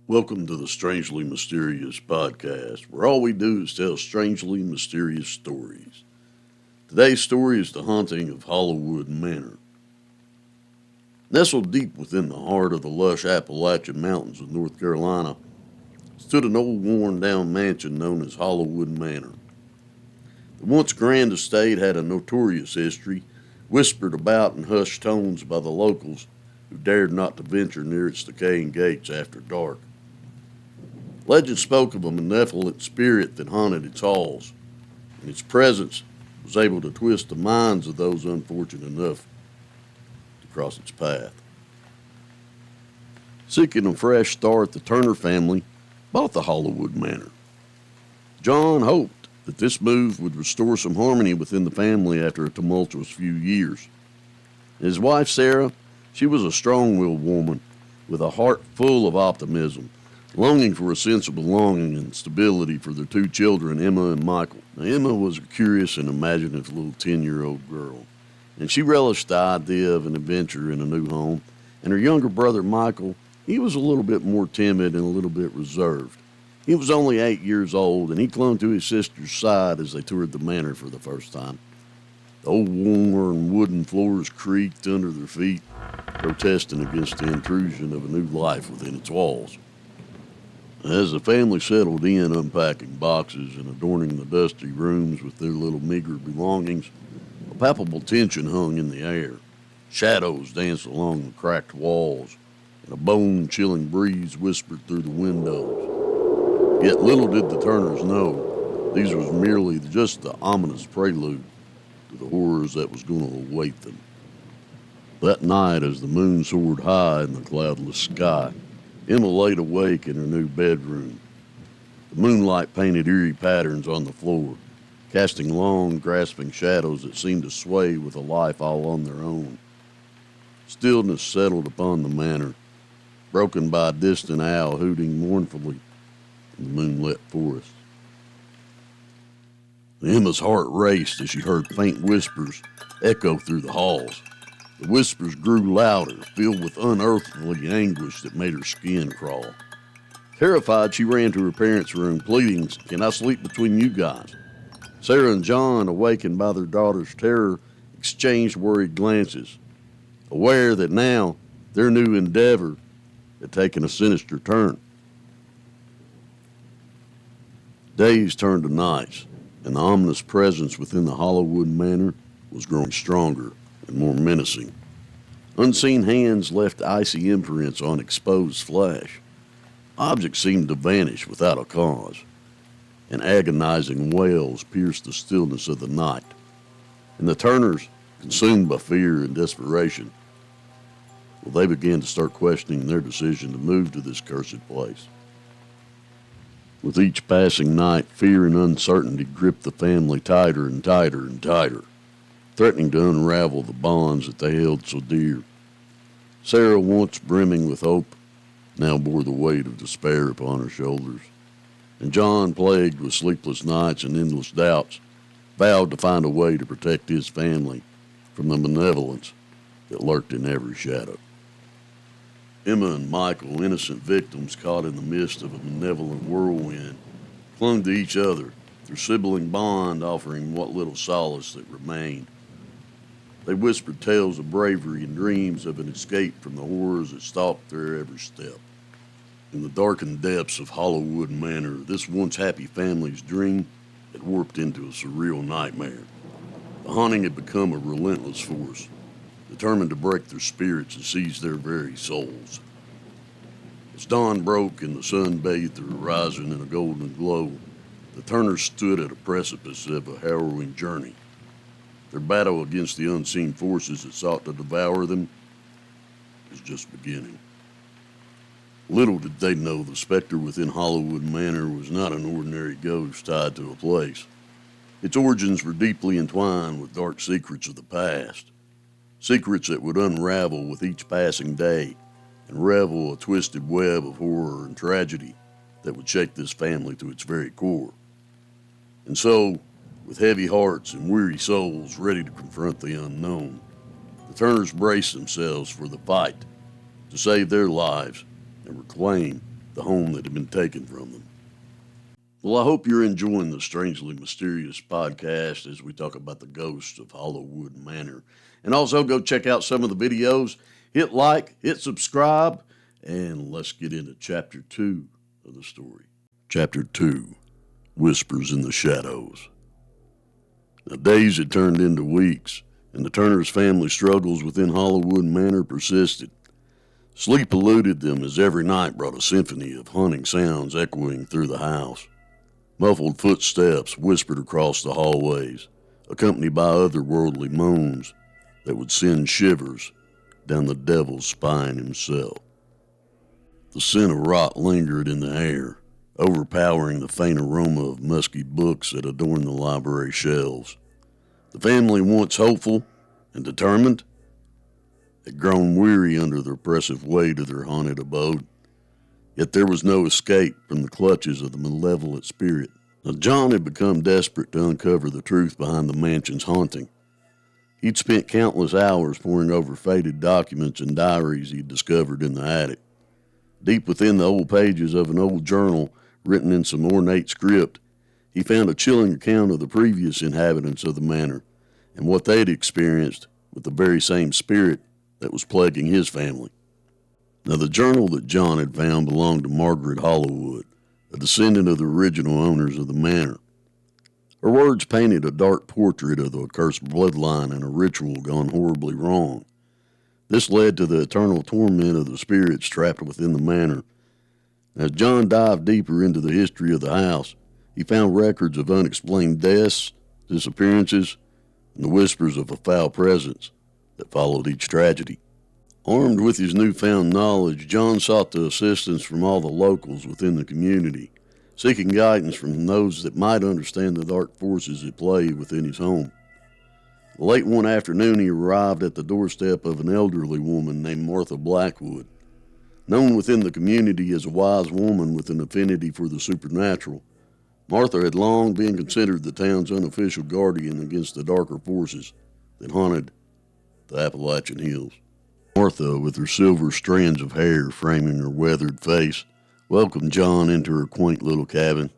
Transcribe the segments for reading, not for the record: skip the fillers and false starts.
Welcome to the Strangely Mysterious podcast, where all we do is tell strangely mysterious stories. Today's story is the haunting of Hollowood Manor. Nestled deep within the heart of the lush Appalachian Mountains of North Carolina stood an old worn-down mansion known as Hollowood Manor. The once grand estate had a notorious history, whispered about in hushed tones by the locals who dared not to venture near its decaying gates after dark. Legend spoke of a malevolent spirit that haunted its halls, and its presence was able to twist the minds of those unfortunate enough to cross its path. Seeking a fresh start, the Turner family bought the Hollowood Manor. John hoped that this move would restore some harmony within the family after a tumultuous few years. His wife, Sarah, she was a strong-willed woman with a heart full of optimism, longing for a sense of belonging and stability for their two children, Emma and Michael. Now, Emma was a curious and imaginative little 10-year-old girl, and she relished the idea of an adventure in a new home. And her younger brother, Michael, he was a little bit more timid and a little bit reserved. He was only 8 years old, and he clung to his sister's side as they toured the manor for the first time. The old worn wooden floors creaked under their feet, protesting against the intrusion of a new life within its walls. As the family settled in, unpacking boxes and adorning the dusty rooms with their little meager belongings, a palpable tension hung in the air. Shadows danced along the cracked walls, and a bone-chilling breeze whispered through the windows. Yet little did the Turners know these was merely just the ominous prelude to the horrors that was going to await them. That night, as the moon soared high in the cloudless sky, Emma laid awake in her new bedroom. The moonlight painted eerie patterns on the floor, casting long, grasping shadows that seemed to sway with a life all on their own. Stillness settled upon the manor, broken by a distant owl hooting mournfully in the moonlit forest. Emma's heart raced as she heard faint whispers echo through the halls. The whispers grew louder, filled with unearthly anguish that made her skin crawl. Terrified, she ran to her parents' room, pleading, "Can I sleep between you guys?" Sarah and John, awakened by their daughter's terror, exchanged worried glances, aware that now their new endeavor had taken a sinister turn. Days turned to nights, and the ominous presence within the Hollowood Manor was growing stronger and more menacing. Unseen hands left icy imprints on exposed flesh. Objects seemed to vanish without a cause, and agonizing wails pierced the stillness of the night. And the Turners, consumed by fear and desperation, well, they began to start questioning their decision to move to this cursed place. With each passing night, fear and uncertainty gripped the family tighter and tighter and tighter, threatening to unravel the bonds that they held so dear. Sarah, once brimming with hope, now bore the weight of despair upon her shoulders. And John, plagued with sleepless nights and endless doubts, vowed to find a way to protect his family from the malevolence that lurked in every shadow. Emma and Michael, innocent victims caught in the midst of a malevolent whirlwind, clung to each other, their sibling bond offering what little solace that remained. They whispered tales of bravery and dreams of an escape from the horrors that stalked their every step. In the darkened depths of Hollowood Manor, this once happy family's dream had warped into a surreal nightmare. The haunting had become a relentless force, determined to break their spirits and seize their very souls. As dawn broke and the sun bathed the horizon in a golden glow, the Turners stood at a precipice of a harrowing journey. Their battle against the unseen forces that sought to devour them was just beginning. Little did they know the specter within Hollowood Manor was not an ordinary ghost tied to a place. Its origins were deeply entwined with dark secrets of the past, secrets that would unravel with each passing day and revel a twisted web of horror and tragedy that would shake this family to its very core. And so, with heavy hearts and weary souls ready to confront the unknown, the Turners braced themselves for the fight to save their lives and reclaim the home that had been taken from them. Well, I hope you're enjoying the Strangely Mysterious podcast as we talk about the ghosts of Hollowood Manor. And also go check out some of the videos. Hit like, hit subscribe, and let's get into Chapter 2 of the story. Chapter 2, Whispers in the Shadows. Now, days had turned into weeks, and the Turner's family struggles within Hollowood Manor persisted. Sleep eluded them as every night brought a symphony of haunting sounds echoing through the house. Muffled footsteps whispered across the hallways, accompanied by otherworldly moans that would send shivers down the devil's spine himself. The scent of rot lingered in the air, overpowering the faint aroma of musky books that adorned the library shelves. The family, once hopeful and determined, had grown weary under the oppressive weight of their haunted abode. Yet there was no escape from the clutches of the malevolent spirit. Now, John had become desperate to uncover the truth behind the mansion's haunting. He'd spent countless hours poring over faded documents and diaries he'd discovered in the attic. Deep within the old pages of an old journal written in some ornate script, he found a chilling account of the previous inhabitants of the manor and what they'd experienced with the very same spirit that was plaguing his family. Now, the journal that John had found belonged to Margaret Hollowood, a descendant of the original owners of the manor. Her words painted a dark portrait of the accursed bloodline and a ritual gone horribly wrong. This led to the eternal torment of the spirits trapped within the manor. As John dived deeper into the history of the house, he found records of unexplained deaths, disappearances, and the whispers of a foul presence that followed each tragedy. Armed with his newfound knowledge, John sought the assistance from all the locals within the community, seeking guidance from those that might understand the dark forces at play within his home. Late one afternoon, he arrived at the doorstep of an elderly woman named Martha Blackwood. Known within the community as a wise woman with an affinity for the supernatural, Martha had long been considered the town's unofficial guardian against the darker forces that haunted the Appalachian Hills. Martha, with her silver strands of hair framing her weathered face, welcomed John into her quaint little cabin.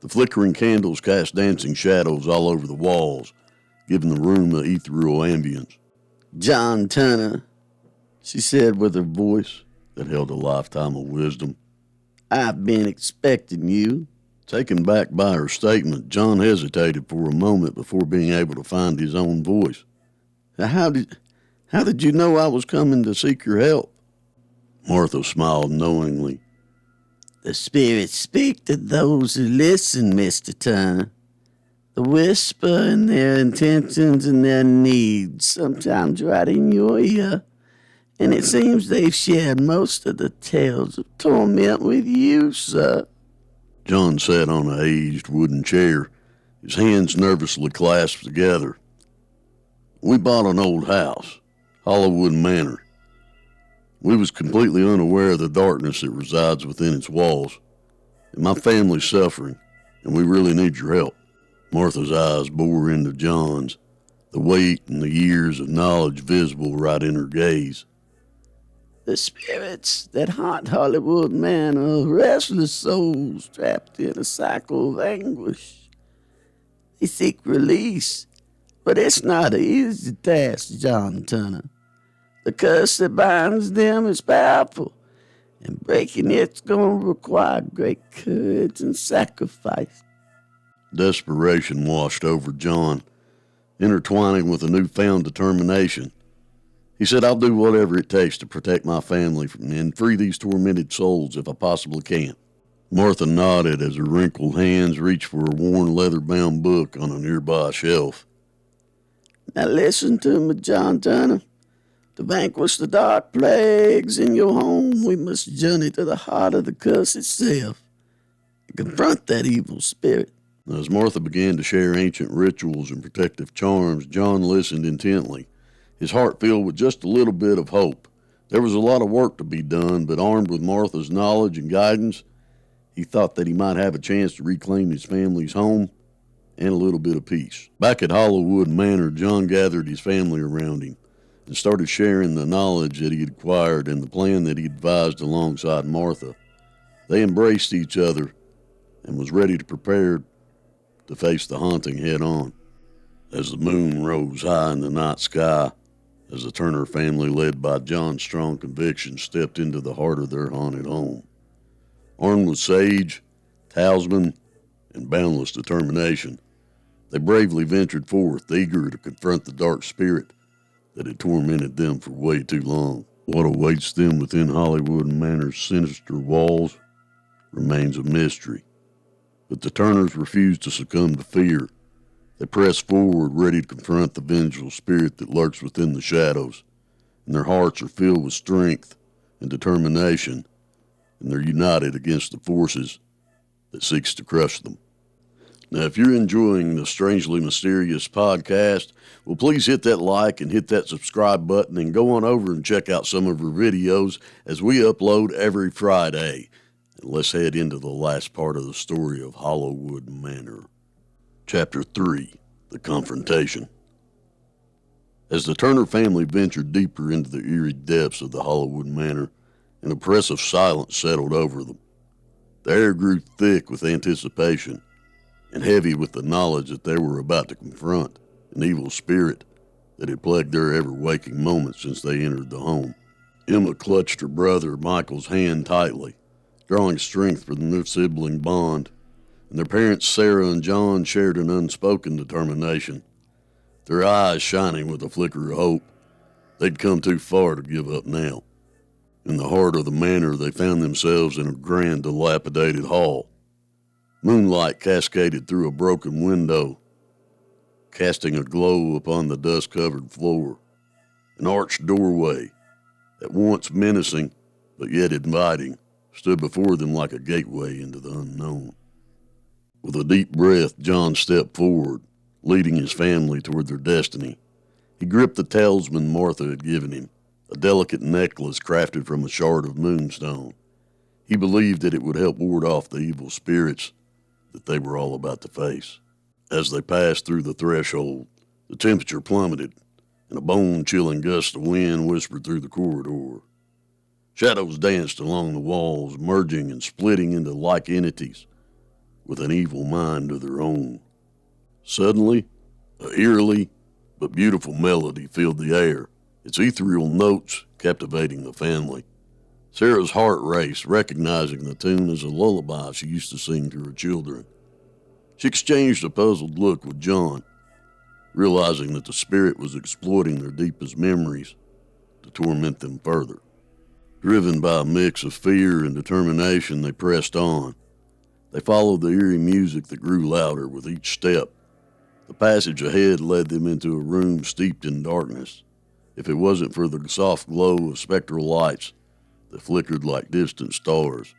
The flickering candles cast dancing shadows all over the walls, giving the room an ethereal ambience. "John Turner," she said with her voice that held a lifetime of wisdom, "I've been expecting you." Taken back by her statement, John hesitated for a moment before being able to find his own voice. How did you know I was coming to seek your help?" Martha smiled knowingly. "The spirits speak to those who listen, Mr. Turner. The whisper in their intentions and their needs, sometimes right in your ear. And it seems they've shared most of the tales of torment with you, sir." John sat on an aged wooden chair, his hands nervously clasped together. "We bought an old house, Hollowood Manor. We was completely unaware of the darkness that resides within its walls. And my family's suffering, and we really need your help." Martha's eyes bore into John's, the weight and the years of knowledge visible right in her gaze. "The spirits that haunt Hollowood Manor are restless souls trapped in a cycle of anguish. They seek release, but it's not an easy task, John Turner. The curse that binds them is powerful, and breaking it's going to require great courage and sacrifice." Desperation washed over John, intertwining with a newfound determination. He said, "I'll do whatever it takes to protect my family and free these tormented souls if I possibly can." Martha nodded as her wrinkled hands reached for a worn leather-bound book on a nearby shelf. "Now listen to me, John Turner. To vanquish the dark plagues in your home, we must journey to the heart of the curse itself and confront that evil spirit." As Martha began to share ancient rituals and protective charms, John listened intently, his heart filled with just a little bit of hope. There was a lot of work to be done, but armed with Martha's knowledge and guidance, he thought that he might have a chance to reclaim his family's home and a little bit of peace. Back at Hollowood Manor, John gathered his family around him and started sharing the knowledge that he had acquired and the plan that he advised alongside Martha. They embraced each other and was ready to prepare to face the haunting head on. As the moon rose high in the night sky, as the Turner family, led by John's strong conviction, stepped into the heart of their haunted home. Armed with sage, talisman, and boundless determination, they bravely ventured forth, eager to confront the dark spirit that had tormented them for way too long. What awaits them within Hollowood Manor's sinister walls remains a mystery. But the Turners refused to succumb to fear. They pressed forward, ready to confront the vengeful spirit that lurks within the shadows, and their hearts are filled with strength and determination, and they're united against the forces that seeks to crush them. Now, if you're enjoying the Strangely Mysterious podcast, well, please hit that like and hit that subscribe button and go on over and check out some of our videos as we upload every Friday. And let's head into the last part of the story of Hollowood Manor. Chapter 3, The Confrontation. As the Turner family ventured deeper into the eerie depths of the Hollowood Manor, an oppressive silence settled over them. The air grew thick with anticipation and heavy with the knowledge that they were about to confront an evil spirit that had plagued their ever-waking moments since they entered the home. Emma clutched her brother Michael's hand tightly, drawing strength from their sibling bond, and their parents Sarah and John shared an unspoken determination, their eyes shining with a flicker of hope. They'd come too far to give up now. In the heart of the manor, they found themselves in a grand, dilapidated hall. Moonlight cascaded through a broken window, casting a glow upon the dust-covered floor. An arched doorway, at once menacing but yet inviting, stood before them like a gateway into the unknown. With a deep breath, John stepped forward, leading his family toward their destiny. He gripped the talisman Martha had given him, a delicate necklace crafted from a shard of moonstone. He believed that it would help ward off the evil spirits that they were all about to face. As they passed through the threshold, the temperature plummeted, and a bone-chilling gust of wind whispered through the corridor. Shadows danced along the walls, merging and splitting into like entities with an evil mind of their own. Suddenly, a eerily but beautiful melody filled the air, its ethereal notes captivating the family. Sarah's heart raced, recognizing the tune as a lullaby she used to sing to her children. She exchanged a puzzled look with John, realizing that the spirit was exploiting their deepest memories to torment them further. Driven by a mix of fear and determination, they pressed on. They followed the eerie music that grew louder with each step. The passage ahead led them into a room steeped in darkness. If it wasn't for the soft glow of spectral lights that flickered like distant stars.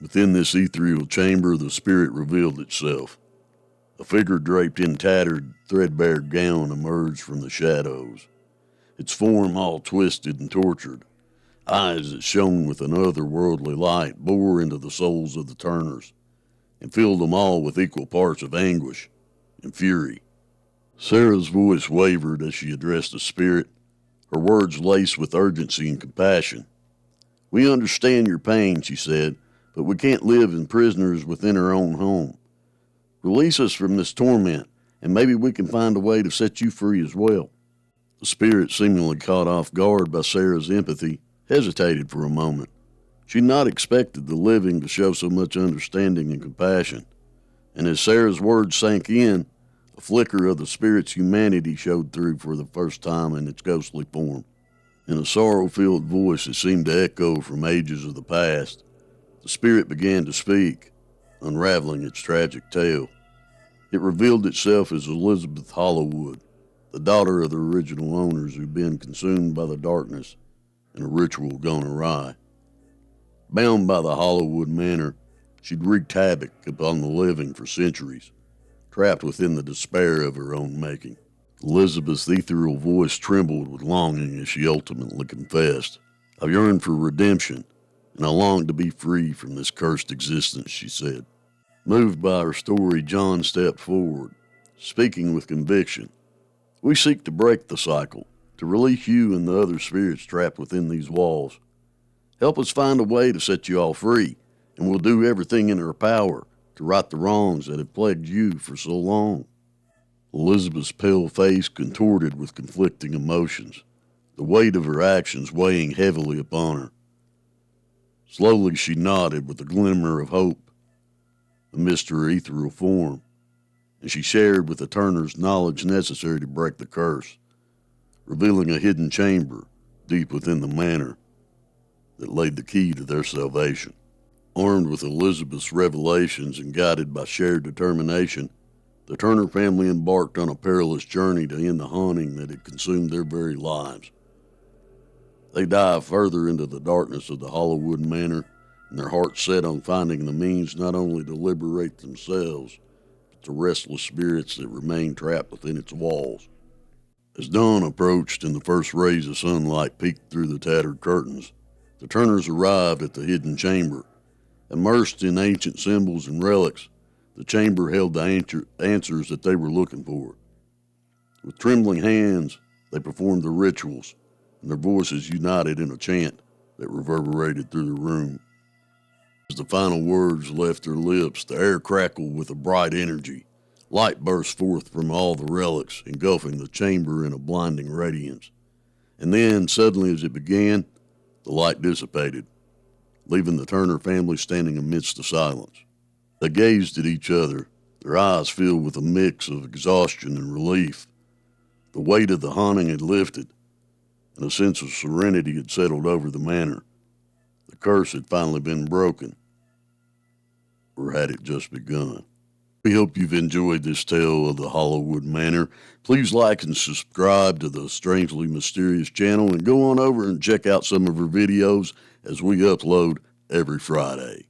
Within this ethereal chamber, the spirit revealed itself. A figure draped in tattered, threadbare gown emerged from the shadows, its form all twisted and tortured. Eyes that shone with an otherworldly light bore into the souls of the Turners and filled them all with equal parts of anguish and fury. Sarah's voice wavered as she addressed the spirit, her words laced with urgency and compassion. "We understand your pain," she said, "but we can't live as prisoners within our own home. Release us from this torment, and maybe we can find a way to set you free as well." The spirit, seemingly caught off guard by Sarah's empathy, hesitated for a moment. She had not expected the living to show so much understanding and compassion, and as Sarah's words sank in, a flicker of the spirit's humanity showed through for the first time in its ghostly form. In a sorrow-filled voice that seemed to echo from ages of the past, the spirit began to speak, unraveling its tragic tale. It revealed itself as Elizabeth Hollowood, the daughter of the original owners who'd been consumed by the darkness and a ritual gone awry. Bound by the Hollowood Manor, she'd wreaked havoc upon the living for centuries, trapped within the despair of her own making. Elizabeth's ethereal voice trembled with longing as she ultimately confessed, "I yearn for redemption, and I long to be free from this cursed existence," she said. Moved by her story, John stepped forward, speaking with conviction. "We seek to break the cycle, to release you and the other spirits trapped within these walls. Help us find a way to set you all free, and will do everything in her power to right the wrongs that have plagued you for so long." Elizabeth's pale face contorted with conflicting emotions, the weight of her actions weighing heavily upon her. Slowly she nodded with a glimmer of hope amidst her ethereal form, and she shared with the Turners knowledge necessary to break the curse, revealing a hidden chamber deep within the manor that laid the key to their salvation. Armed with Elizabeth's revelations and guided by shared determination, the Turner family embarked on a perilous journey to end the haunting that had consumed their very lives. They dived further into the darkness of the Hollowood Manor, and their hearts set on finding the means not only to liberate themselves, but the restless spirits that remained trapped within its walls. As dawn approached and the first rays of sunlight peeked through the tattered curtains, the Turners arrived at the hidden chamber. Immersed in ancient symbols and relics, the chamber held the answers that they were looking for. With trembling hands, they performed the rituals, and their voices united in a chant that reverberated through the room. As the final words left their lips, the air crackled with a bright energy. Light burst forth from all the relics, engulfing the chamber in a blinding radiance. And then, suddenly as it began, the light dissipated, leaving the Turner family standing amidst the silence. They gazed at each other, their eyes filled with a mix of exhaustion and relief. The weight of the haunting had lifted, and a sense of serenity had settled over the manor. The curse had finally been broken, or had it just begun? We hope you've enjoyed this tale of the Hollowood Manor. Please like and subscribe to the Strangely Mysterious channel, and go on over and check out some of her videos as we upload every Friday.